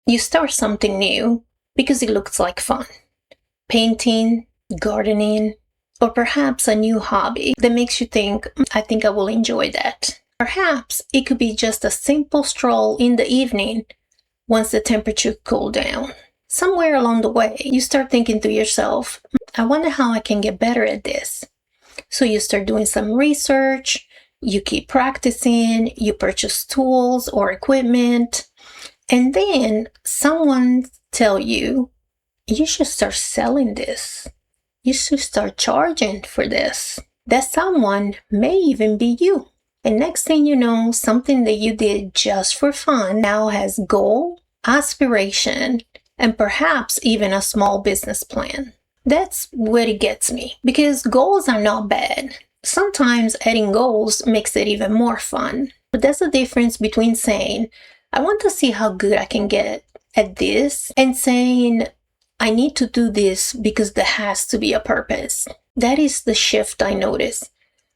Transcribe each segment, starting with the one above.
you start something new because it looks like fun. Painting, gardening, or perhaps a new hobby that makes you think, I think I will enjoy that. Perhaps it could be just a simple stroll in the evening once the temperature cools down. Somewhere along the way, you start thinking to yourself, I wonder how I can get better at this. So you start doing some research, you keep practicing, you purchase tools or equipment, and then someone tell you, you should start selling this. You should start charging for this. That someone may even be you. And next thing you know, something that you did just for fun now has goal, aspiration, and perhaps even a small business plan. That's what it gets me, because goals are not bad. Sometimes adding goals makes it even more fun. But there's a difference between saying, I want to see how good I can get at this, and saying, I need to do this because there has to be a purpose. That is the shift I notice.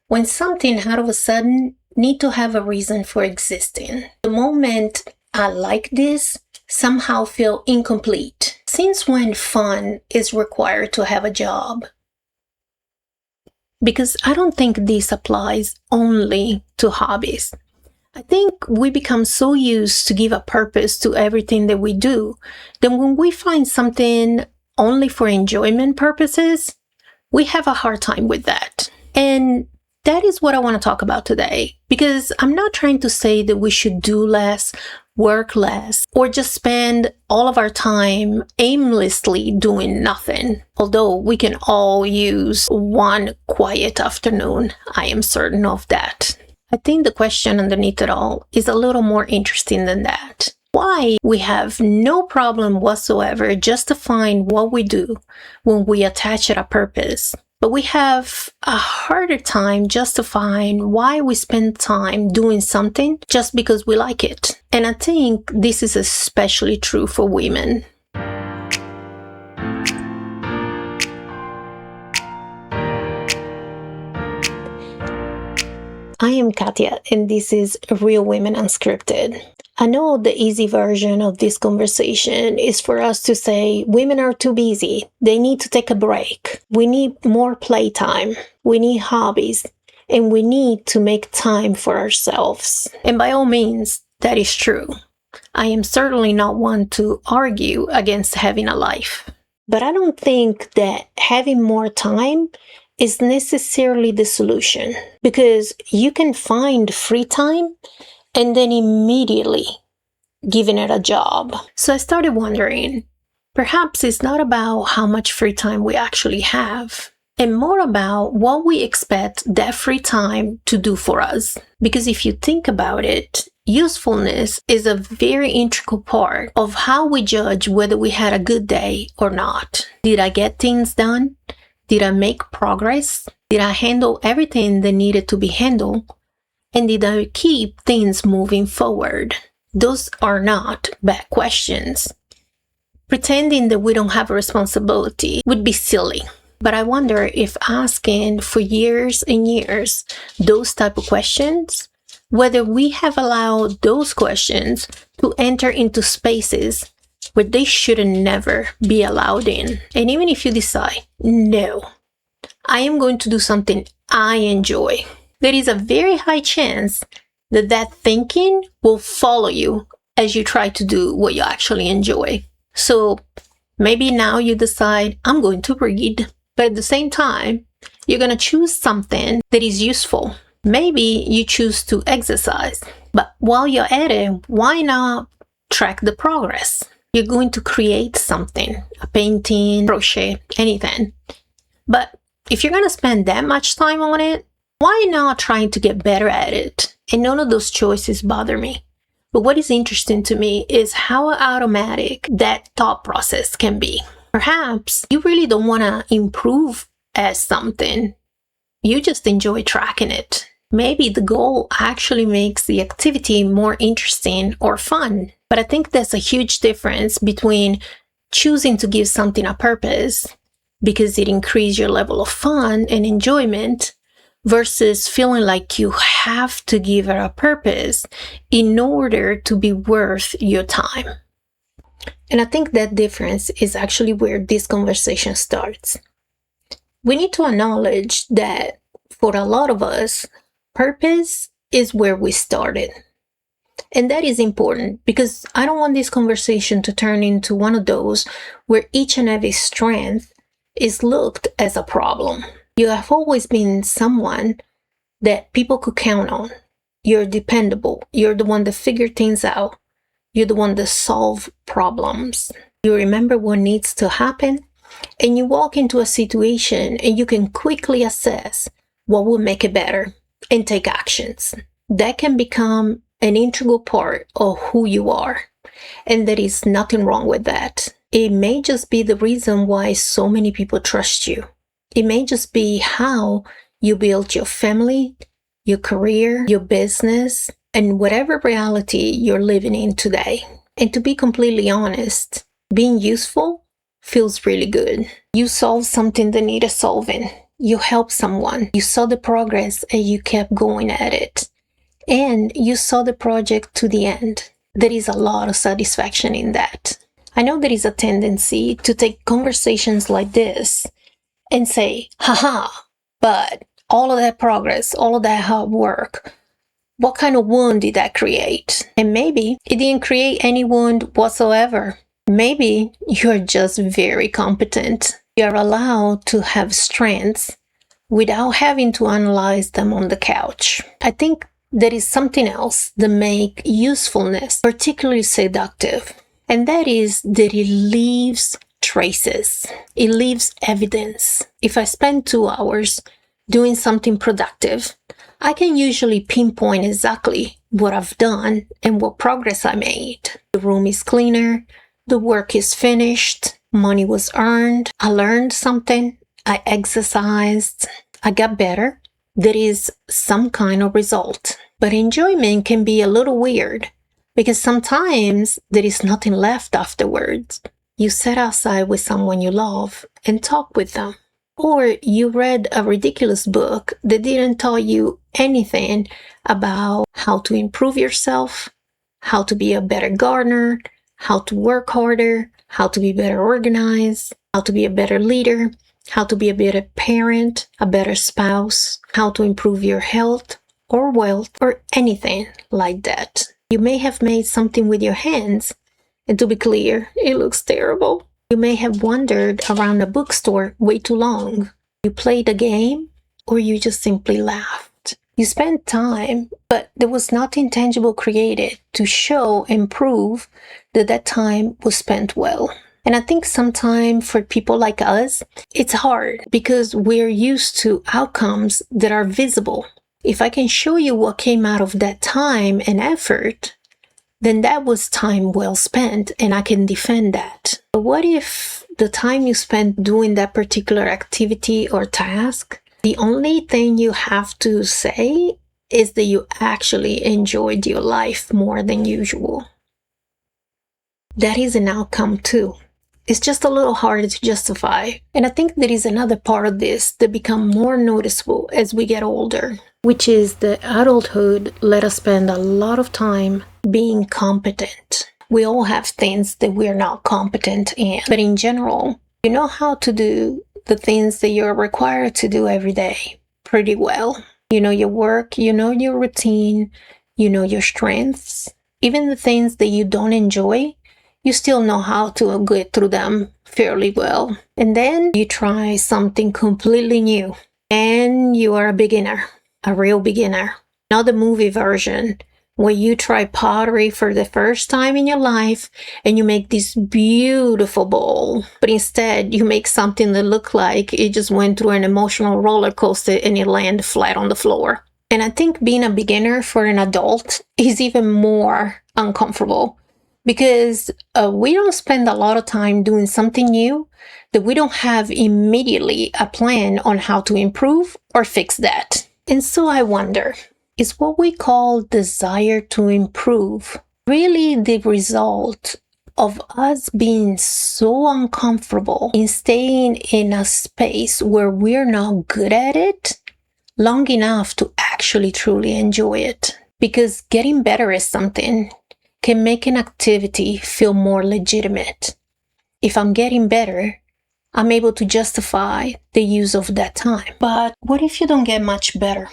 When something out of a sudden need to have a reason for existing. The moment I like this somehow feel incomplete. Since when fun is required to have a job? Because I don't think this applies only to hobbies. I think we become so used to give a purpose to everything that we do that when we find something only for enjoyment purposes, we have a hard time with that. And that is what I want to talk about today, because I'm not trying to say that we should do less, work less, or just spend all of our time aimlessly doing nothing. Although we can all use one quiet afternoon, I am certain of that. I think the question underneath it all is a little more interesting than that. Why we have no problem whatsoever justifying what we do when we attach it a purpose, but we have a harder time justifying why we spend time doing something just because we like it. And I think this is especially true for women. I am Katya, and this is Real Women Unscripted. I know the easy version of this conversation is for us to say women are too busy. They need to take a break. We need more playtime. We need hobbies. And we need to make time for ourselves. And by all means, that is true. I am certainly not one to argue against having a life. But I don't think that having more time is necessarily the solution, because you can find free time and then immediately giving it a job. So I started wondering, perhaps it's not about how much free time we actually have, and more about what we expect that free time to do for us. Because if you think about it, usefulness is a very integral part of how we judge whether we had a good day or not. Did I get things done? Did I make progress? Did I handle everything that needed to be handled? And did I keep things moving forward? Those are not bad questions. Pretending that we don't have a responsibility would be silly. But I wonder if asking for years and years those type of questions, whether we have allowed those questions to enter into spaces where they should never be allowed in. And even if you decide, no, I am going to do something I enjoy, there is a very high chance that that thinking will follow you as you try to do what you actually enjoy. So maybe now you decide, I'm going to read, but at the same time, you're going to choose something that is useful. Maybe you choose to exercise, but while you're at it, why not track the progress? You're going to create something, a painting, crochet, anything. But if you're going to spend that much time on it, why not trying to get better at it? And none of those choices bother me. But what is interesting to me is how automatic that thought process can be. Perhaps you really don't want to improve at something. You just enjoy tracking it. Maybe the goal actually makes the activity more interesting or fun. But I think there's a huge difference between choosing to give something a purpose because it increases your level of fun and enjoyment versus feeling like you have to give it a purpose in order to be worth your time. And I think that difference is actually where this conversation starts. We need to acknowledge that for a lot of us, purpose is where we started. And that is important because I don't want this conversation to turn into one of those where each and every strength is looked as a problem. You have always been someone that people could count on. You're dependable. You're the one that figured things out. You're the one that solve problems. You remember what needs to happen, and you walk into a situation and you can quickly assess what will make it better and take actions. That can become an integral part of who you are. And there is nothing wrong with that. It may just be the reason why so many people trust you. It may just be how you built your family, your career, your business, and whatever reality you're living in today. And to be completely honest, being useful feels really good. You solved something that needed solving. You helped someone. You saw the progress and you kept going at it. And you saw the project to the end. There is a lot of satisfaction in that. I know there is a tendency to take conversations like this and say, haha, but all of that progress, all of that hard work, what kind of wound did that create? And maybe it didn't create any wound whatsoever. Maybe you're just very competent. You're allowed to have strengths without having to analyze them on the couch. I think there is something else that makes usefulness particularly seductive, and that is that it leaves traces. It leaves evidence. If I spend 2 hours doing something productive, I can usually pinpoint exactly what I've done and what progress I made. The room is cleaner, the work is finished, money was earned, I learned something, I exercised, I got better. There is some kind of result. But enjoyment can be a little weird because sometimes there is nothing left afterwards. You sat outside with someone you love and talk with them. Or you read a ridiculous book that didn't tell you anything about how to improve yourself, how to be a better gardener, how to work harder, how to be better organized, how to be a better leader, how to be a better parent, a better spouse, how to improve your health or wealth or anything like that. You may have made something with your hands, and to be clear, it looks terrible. You may have wandered around a bookstore way too long. You played a game, or you just simply laughed. You spent time, but there was nothing tangible created to show and prove that that time was spent well. And I think sometimes for people like us, it's hard because we're used to outcomes that are visible. If I can show you what came out of that time and effort, then that was time well spent and I can defend that. But what if the time you spent doing that particular activity or task, the only thing you have to say is that you actually enjoyed your life more than usual? That is an outcome too. It's just a little harder to justify. And I think there is another part of this that becomes more noticeable as we get older, which is that adulthood let us spend a lot of time being competent. We all have things that we're not competent in, but in general, you know how to do the things that you're required to do every day pretty well. You know your work, you know your routine, you know your strengths. Even the things that you don't enjoy, you still know how to get through them fairly well. And then you try something completely new and you are a beginner, a real beginner. Not the movie version where you try pottery for the first time in your life and you make this beautiful bowl, but instead you make something that looked like it just went through an emotional roller coaster and it landed flat on the floor. And I think being a beginner for an adult is even more uncomfortable because we don't spend a lot of time doing something new that we don't have immediately a plan on how to improve or fix that. And so I wonder, is what we call desire to improve really the result of us being so uncomfortable in staying in a space where we're not good at it long enough to actually truly enjoy it? Because getting better is something, can make an activity feel more legitimate. If I'm getting better, I'm able to justify the use of that time. But what if you don't get much better?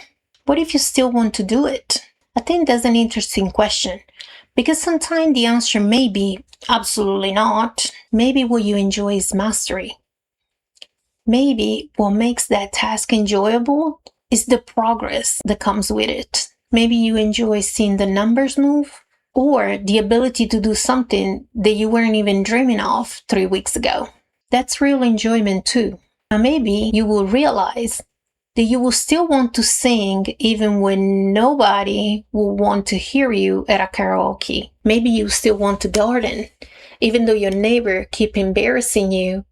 What if you still want to do it? I think that's an interesting question, because sometimes the answer may be absolutely not. Maybe what you enjoy is mastery. Maybe what makes that task enjoyable is the progress that comes with it. Maybe you enjoy seeing the numbers move, or the ability to do something that you weren't even dreaming of 3 weeks ago. That's real enjoyment too. And maybe you will realize that you will still want to sing even when nobody will want to hear you at a karaoke. Maybe you still want to garden, even though your neighbor keep embarrassing you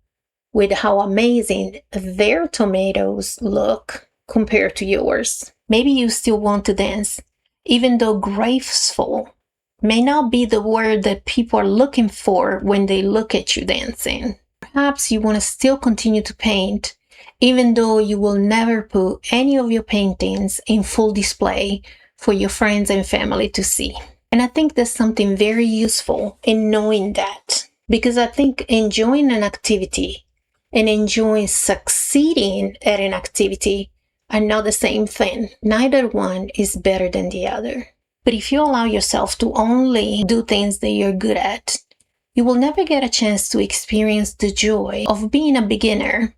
with how amazing their tomatoes look compared to yours. Maybe you still want to dance, even though graceful may not be the word that people are looking for when they look at you dancing. Perhaps you want to still continue to paint, even though you will never put any of your paintings in full display for your friends and family to see. And I think there's something very useful in knowing that, because I think enjoying an activity and enjoying succeeding at an activity are not the same thing. Neither one is better than the other. But if you allow yourself to only do things that you're good at, you will never get a chance to experience the joy of being a beginner,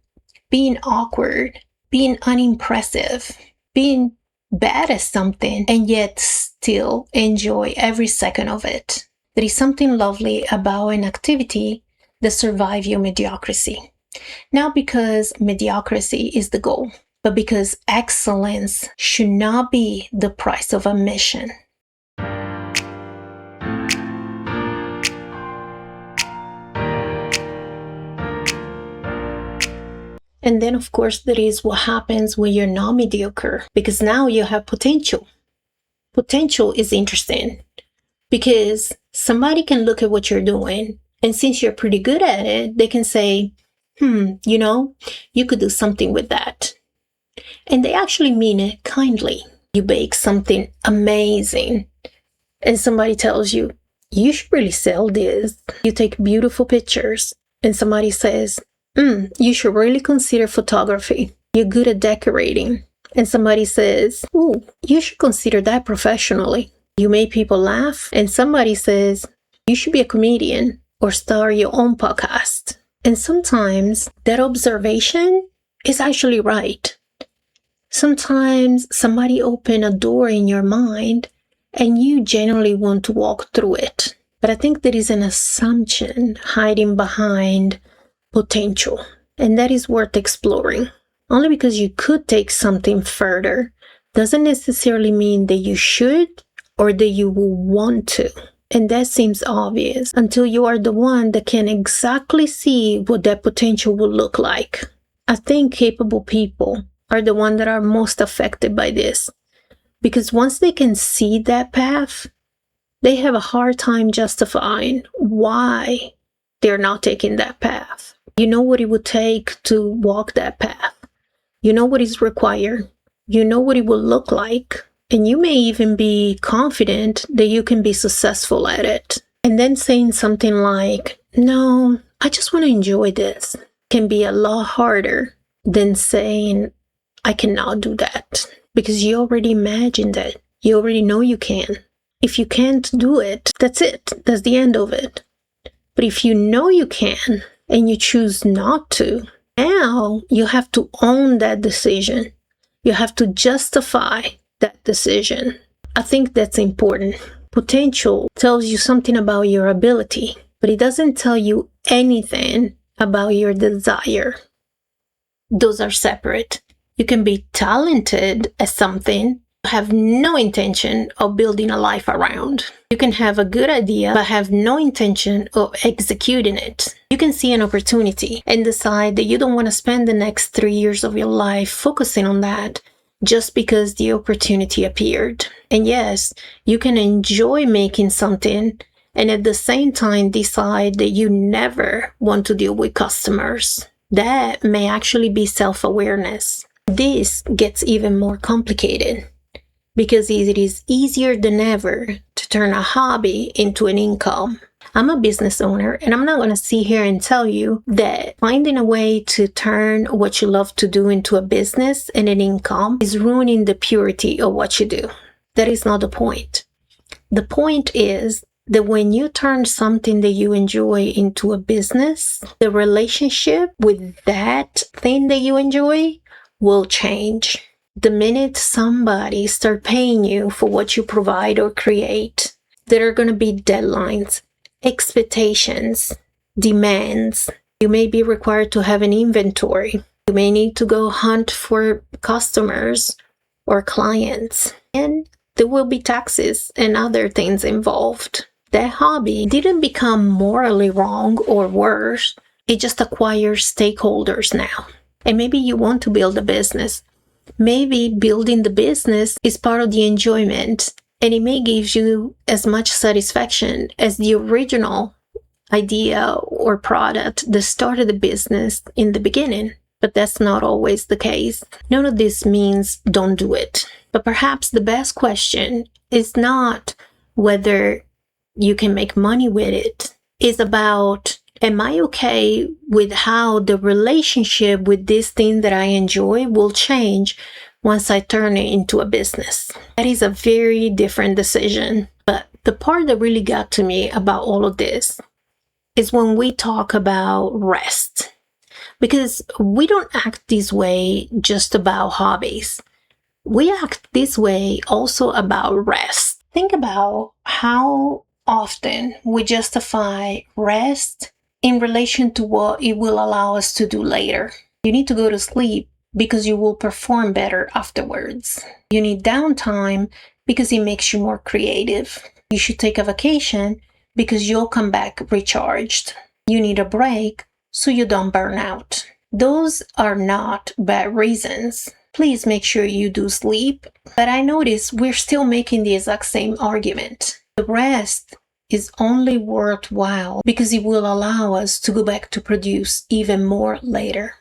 being awkward, being unimpressive, being bad at something, and yet still enjoy every second of it. There is something lovely about an activity that survives your mediocrity. Not because mediocrity is the goal, but because excellence should not be the price of admission. And then, of course, there is what happens when you're not mediocre, because now you have potential. Potential is interesting because somebody can look at what you're doing, and since you're pretty good at it, they can say, you could do something with that. And they actually mean it kindly. You bake something amazing, and somebody tells you, you should really sell this. You take beautiful pictures, and somebody says, you should really consider photography. You're good at decorating. And somebody says, ooh, you should consider that professionally. You make people laugh. And somebody says, you should be a comedian or start your own podcast. And sometimes that observation is actually right. Sometimes somebody open a door in your mind and you genuinely want to walk through it. But I think there is an assumption hiding behind potential, and that is worth exploring. Only because you could take something further doesn't necessarily mean that you should or that you will want to. And that seems obvious until you are the one that can exactly see what that potential will look like. I think capable people are the ones that are most affected by this, because once they can see that path, they have a hard time justifying why they're not taking that path. You know what it would take to walk that path. You know what is required. You know what it will look like. And you may even be confident that you can be successful at it. And then saying something like, no, I just want to enjoy this, can be a lot harder than saying, I cannot do that. Because you already imagined it. You already know you can. If you can't do it, that's it. That's the end of it. But if you know you can and you choose not to, now you have to own that decision. You have to justify that decision. I think that's important. Potential tells you something about your ability, but it doesn't tell you anything about your desire. Those are separate. You can be talented at something, have no intention of building a life around. You can have a good idea, but have no intention of executing it. You can see an opportunity and decide that you don't want to spend the next 3 years of your life focusing on that just because the opportunity appeared. And yes, you can enjoy making something and at the same time decide that you never want to deal with customers. That may actually be self-awareness. This gets even more complicated because it is easier than ever to turn a hobby into an income. I'm a business owner, and I'm not going to sit here and tell you that finding a way to turn what you love to do into a business and an income is ruining the purity of what you do. That is not the point. The point is that when you turn something that you enjoy into a business, the relationship with that thing that you enjoy will change. The minute somebody starts paying you for what you provide or create, there are going to be deadlines, expectations, demands. You may be required to have an inventory. You may need to go hunt for customers or clients. And there will be taxes and other things involved. That hobby didn't become morally wrong or worse. It just acquires stakeholders now. And maybe you want to build a business. Maybe building the business is part of the enjoyment, and it may give you as much satisfaction as the original idea or product that started the business in the beginning. But that's not always the case. None of this means don't do it. But perhaps the best question is not whether you can make money with it. It's about, am I okay with how the relationship with this thing that I enjoy will change once I turn it into a business? That is a very different decision. But the part that really got to me about all of this is when we talk about rest. Because we don't act this way just about hobbies. We act this way also about rest. Think about how often we justify rest in relation to what it will allow us to do later. You need to go to sleep because you will perform better afterwards. You need downtime because it makes you more creative. You should take a vacation because you'll come back recharged. You need a break so you don't burn out. Those are not bad reasons. Please make sure you do sleep. But I notice we're still making the exact same argument. The rest is only worthwhile because it will allow us to go back to produce even more later.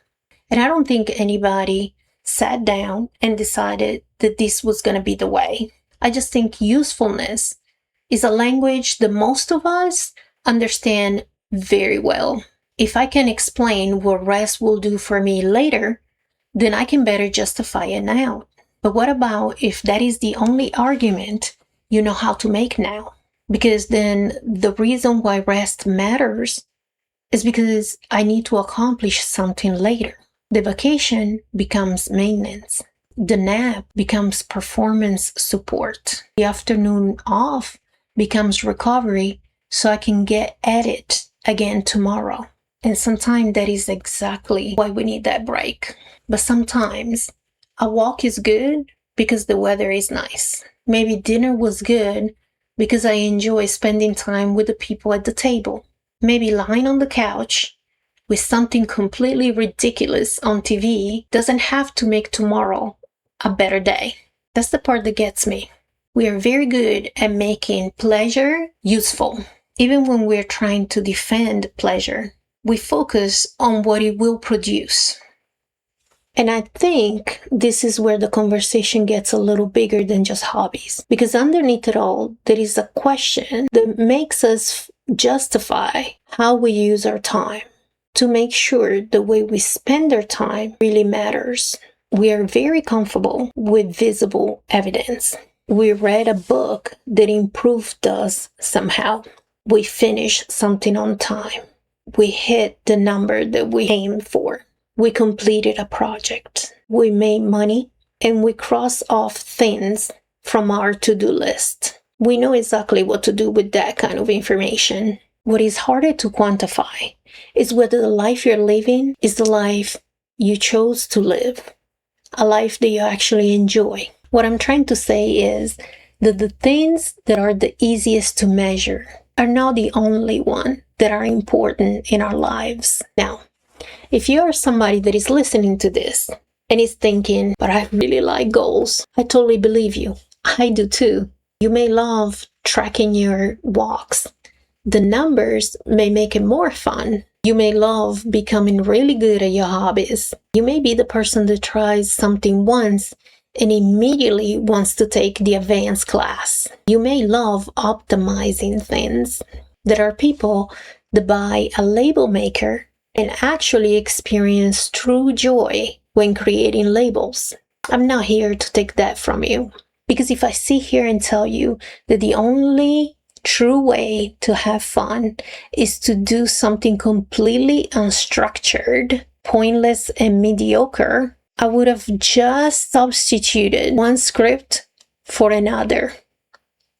And I don't think anybody sat down and decided that this was going to be the way. I just think usefulness is a language that most of us understand very well. If I can explain what rest will do for me later, then I can better justify it now. But what about if that is the only argument you know how to make now? Because then the reason why rest matters is because I need to accomplish something later. The vacation becomes maintenance. The nap becomes performance support. The afternoon off becomes recovery so I can get at it again tomorrow. And sometimes that is exactly why we need that break. But sometimes a walk is good because the weather is nice. Maybe dinner was good because I enjoy spending time with the people at the table. Maybe lying on the couch with something completely ridiculous on TV doesn't have to make tomorrow a better day. That's the part that gets me. We are very good at making pleasure useful. Even when we're trying to defend pleasure, we focus on what it will produce. And I think this is where the conversation gets a little bigger than just hobbies. Because underneath it all, there is a question that makes us justify how we use our time to make sure the way we spend our time really matters. We are very comfortable with visible evidence. We read a book that improved us somehow. We finished something on time. We hit the number that we aimed for. We completed a project. We made money, and we cross off things from our to-do list. We know exactly what to do with that kind of information. What is harder to quantify is whether the life you're living is the life you chose to live, a life that you actually enjoy. What I'm trying to say is that the things that are the easiest to measure are not the only one that are important in our lives. Now, if you are somebody that is listening to this and is thinking, but I really like goals, I totally believe you. I do too. You may love tracking your walks. The numbers may make it more fun. You may love becoming really good at your hobbies. You may be the person that tries something once and immediately wants to take the advanced class. You may love optimizing things. There are people that buy a label maker and actually experience true joy when creating labels. I'm not here to take that from you, because if I sit here and tell you that the only true way to have fun is to do something completely unstructured, pointless, and mediocre, I would have just substituted one script for another.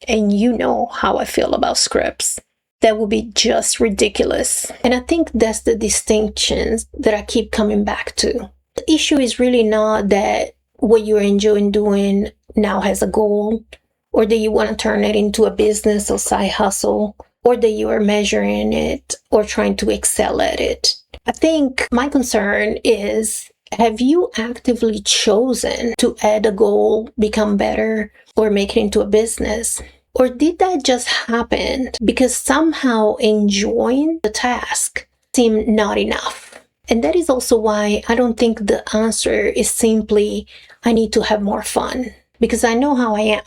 And you know how I feel about scripts. That would be just ridiculous. And I think that's the distinctions that I keep coming back to. The issue is really not that what you're enjoying doing now has a goal, or that you want to turn it into a business or side hustle, or that you are measuring it or trying to excel at it. I think my concern is, have you actively chosen to add a goal, become better, or make it into a business? Or did that just happen because somehow enjoying the task seemed not enough? And that is also why I don't think the answer is simply, I need to have more fun. Because I know how I am.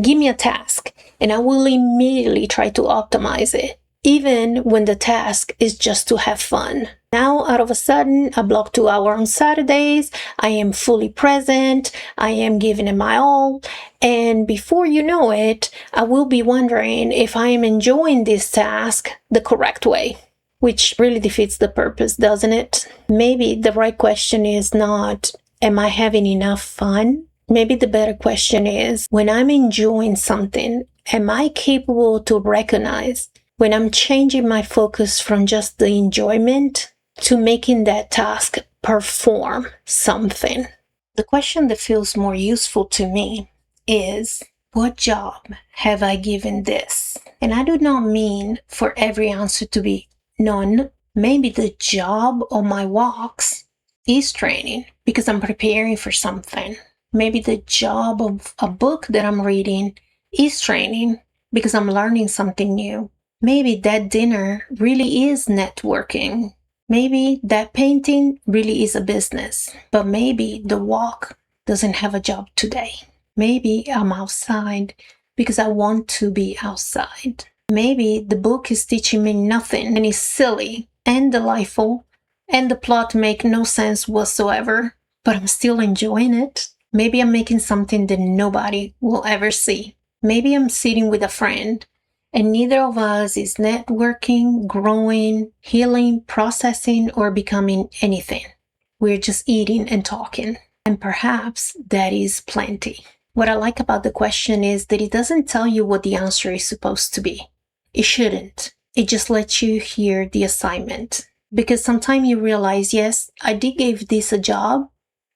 Give me a task, and I will immediately try to optimize it, even when the task is just to have fun. Now, out of a sudden, I block 2 hours on Saturdays, I am fully present, I am giving it my all, and before you know it, I will be wondering if I am enjoying this task the correct way, which really defeats the purpose, doesn't it? Maybe the right question is not, am I having enough fun? Maybe the better question is, when I'm enjoying something, am I capable to recognize when I'm changing my focus from just the enjoyment to making that task perform something? The question that feels more useful to me is, what job have I given this? And I do not mean for every answer to be none. Maybe the job of my walks is training because I'm preparing for something. Maybe the job of a book that I'm reading is training because I'm learning something new. Maybe that dinner really is networking. Maybe that painting really is a business. But maybe the walk doesn't have a job today. Maybe I'm outside because I want to be outside. Maybe the book is teaching me nothing and is silly and delightful and the plot make no sense whatsoever, but I'm still enjoying it. Maybe I'm making something that nobody will ever see. Maybe I'm sitting with a friend and neither of us is networking, growing, healing, processing, or becoming anything. We're just eating and talking. And perhaps that is plenty. What I like about the question is that it doesn't tell you what the answer is supposed to be. It shouldn't. It just lets you hear the assignment. Because sometimes you realize, yes, I did give this a job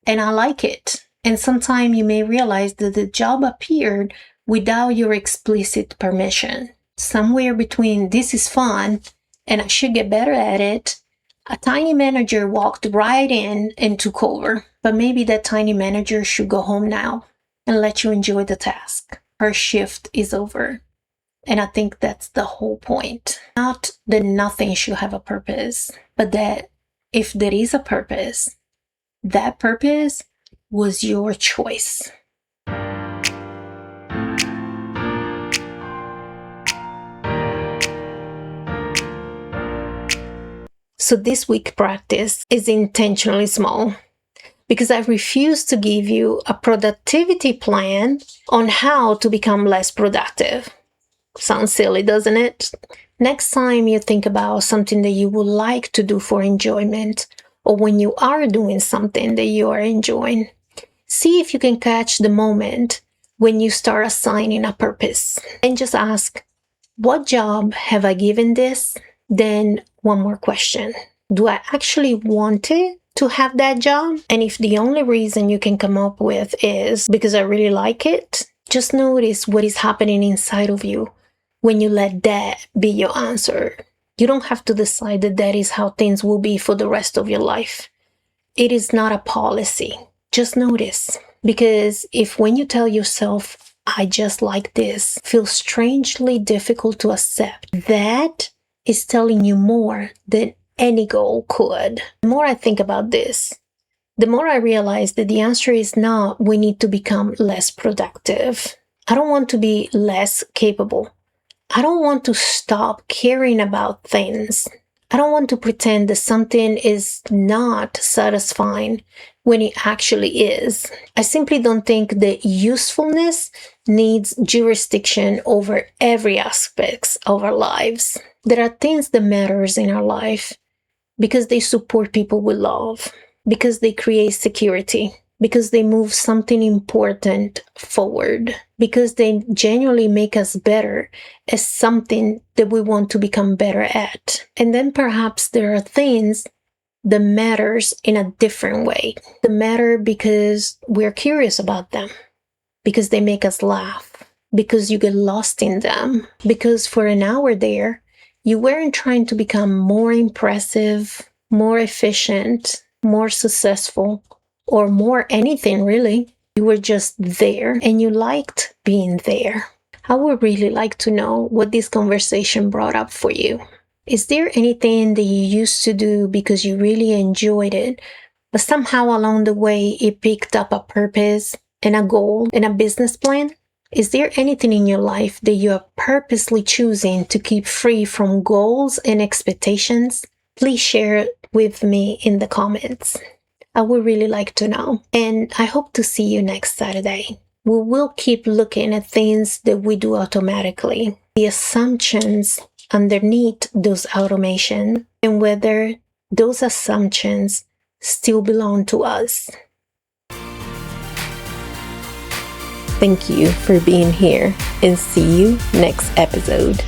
and I like it. And sometimes you may realize that the job appeared without your explicit permission. Somewhere between this is fun and I should get better at it, a tiny manager walked right in and took over. But maybe that tiny manager should go home now and let you enjoy the task. Her shift is over. And I think that's the whole point. Not that nothing should have a purpose, but that if there is a purpose, that purpose was your choice. So this week's practice is intentionally small because I refuse to give you a productivity plan on how to become less productive. Sounds silly, doesn't it? Next time you think about something that you would like to do for enjoyment, or when you are doing something that you are enjoying, see if you can catch the moment when you start assigning a purpose. And just ask, what job have I given this? Then one more question. Do I actually want it to have that job? And if the only reason you can come up with is because I really like it, just notice what is happening inside of you when you let that be your answer. You don't have to decide that that is how things will be for the rest of your life. It is not a policy. Just notice. Because if when you tell yourself, I just like this, feels strangely difficult to accept, that is telling you more than any goal could. The more I think about this, the more I realize that the answer is not we need to become less productive. I don't want to be less capable. I don't want to stop caring about things. I don't want to pretend that something is not satisfying when it actually is. I simply don't think that usefulness needs jurisdiction over every aspect of our lives. There are things that matters in our life because they support people we love, because they create security, because they move something important forward, because they genuinely make us better at something that we want to become better at. And then perhaps there are things that matters in a different way, that matter because we're curious about them, because they make us laugh, because you get lost in them, because for an hour there, you weren't trying to become more impressive, more efficient, more successful, or more anything really. You were just there and you liked being there. I would really like to know what this conversation brought up for you. Is there anything that you used to do because you really enjoyed it, but somehow along the way it picked up a purpose and a goal and a business plan? Is there anything in your life that you are purposely choosing to keep free from goals and expectations? Please share it with me in the comments. I would really like to know. And I hope to see you next Saturday. We will keep looking at things that we do automatically, the assumptions underneath those automation, and whether those assumptions still belong to us. Thank you for being here, and see you next episode.